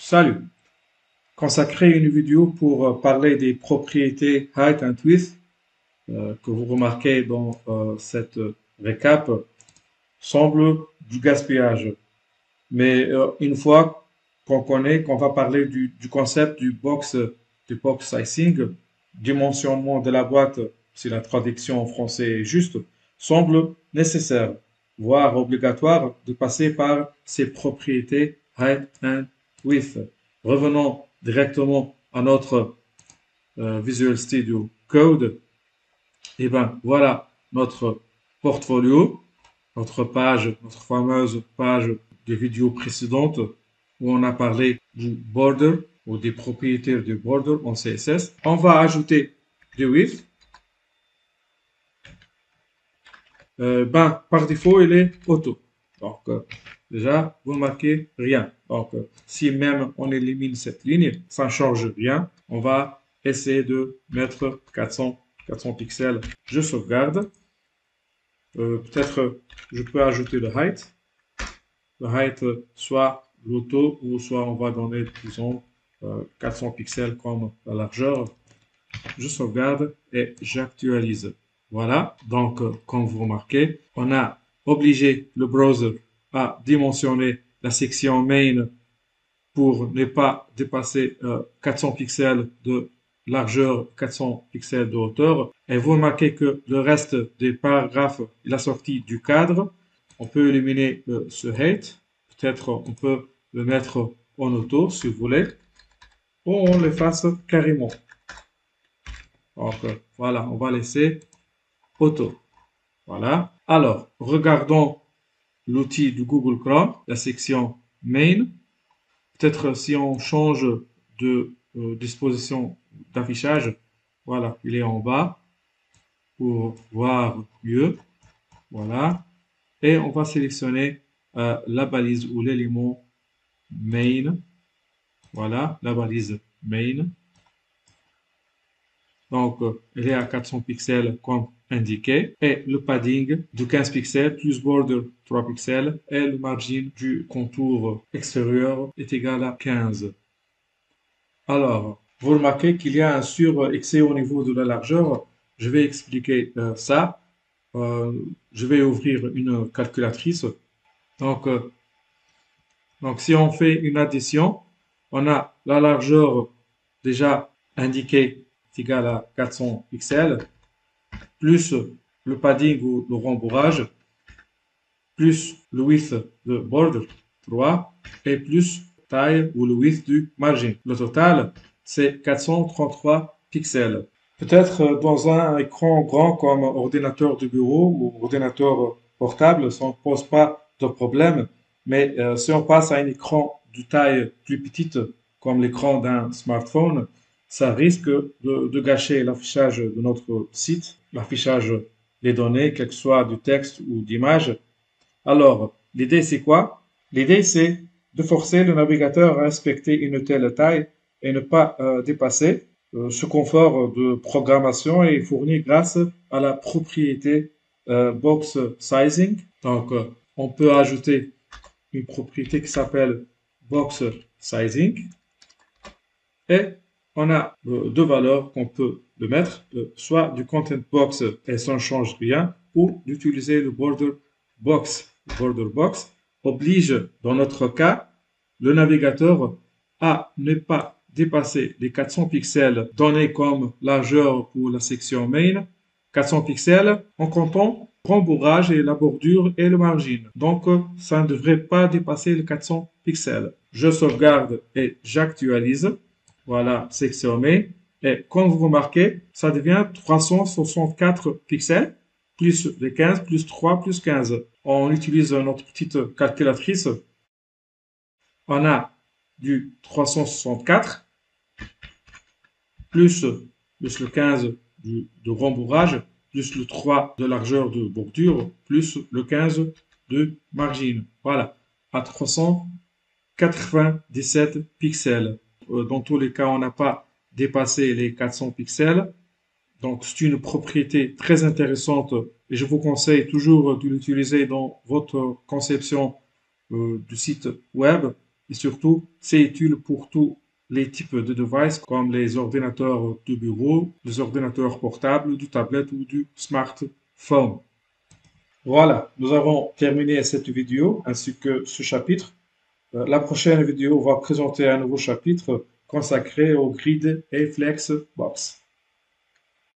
Salut! Consacrer une vidéo pour parler des propriétés height and width que vous remarquez dans cette récap semble du gaspillage. Mais une fois qu'on va parler du concept du box sizing, dimensionnement de la boîte, si la traduction en français est juste, semble nécessaire, voire obligatoire, de passer par ces propriétés height and width. Revenons directement à notre Visual Studio Code. Et ben voilà notre portfolio, notre fameuse page des vidéos précédentes où on a parlé du border ou des propriétés du border en CSS. On va ajouter du width. Par défaut, il est auto. Donc, déjà, vous marquez rien. Donc, si même on élimine cette ligne, ça ne change rien. On va essayer de mettre 400 pixels. Je sauvegarde. Peut-être je peux ajouter le height. Le height, soit l'auto ou soit on va donner, disons, 400 pixels comme la largeur. Je sauvegarde et j'actualise. Voilà, donc comme vous remarquez, on a obligé le browser à dimensionner la section main pour ne pas dépasser 400 pixels de largeur, 400 pixels de hauteur. Et vous remarquez que le reste des paragraphes, il a sorti du cadre. On peut éliminer ce height. Peut-être on peut le mettre en auto si vous voulez. Ou on l'efface carrément. Donc voilà, on va laisser auto. Voilà. Alors, regardons l'outil du Google Chrome, la section main. Peut-être si on change de disposition d'affichage, voilà, il est en bas pour voir mieux. Voilà. Et on va sélectionner la balise ou l'élément main. Voilà, la balise main. Donc, il est à 400 pixels comme indiqué. Et le padding de 15 pixels plus border 3 pixels et le margin du contour extérieur est égal à 15. Alors, vous remarquez qu'il y a un surexcès au niveau de la largeur. Je vais expliquer ça. Je vais ouvrir une calculatrice. Donc, si on fait une addition, on a la largeur déjà indiquée est égale à 400 pixels, plus le padding ou le rembourrage, plus le width de border 3 et plus taille ou le width du margin. Le total, c'est 433 pixels. Peut-être dans un écran grand comme ordinateur de bureau ou ordinateur portable, ça ne pose pas de problème. Mais si on passe à un écran de taille plus petite, comme l'écran d'un smartphone, ça risque de gâcher l'affichage de notre site, l'affichage des données, quel que soit du texte ou d'image. Alors, l'idée c'est quoi? L'idée c'est de forcer le navigateur à respecter une telle taille et ne pas dépasser. Ce confort de programmation est fourni grâce à la propriété box sizing. Donc, on peut ajouter une propriété qui s'appelle box sizing et on a deux valeurs qu'on peut le mettre, soit du content box et ça ne change rien, ou d'utiliser le border box. Le border box oblige, dans notre cas, le navigateur à ne pas dépasser les 400 pixels donnés comme largeur pour la section main, 400 pixels en comptant le rembourrage et la bordure et le margin. Donc, ça ne devrait pas dépasser les 400 pixels. Je sauvegarde et j'actualise. Voilà, section main. Et comme vous remarquez, ça devient 364 pixels, plus les 15, plus 3, plus 15. On utilise notre petite calculatrice. On a du 364 plus le 15 de rembourrage, plus le 3 de largeur de bordure, plus le 15 de margin. Voilà, à 397 pixels. Dans tous les cas, on n'a pas dépassé les 400 pixels. Donc, c'est une propriété très intéressante et je vous conseille toujours de l'utiliser dans votre conception du site web. et surtout, c'est utile pour tous les types de devices comme les ordinateurs de bureau, les ordinateurs portables, du tablette ou du smartphone. Voilà, nous avons terminé cette vidéo ainsi que ce chapitre. La prochaine vidéo va présenter un nouveau chapitre consacré au grid et Flexbox.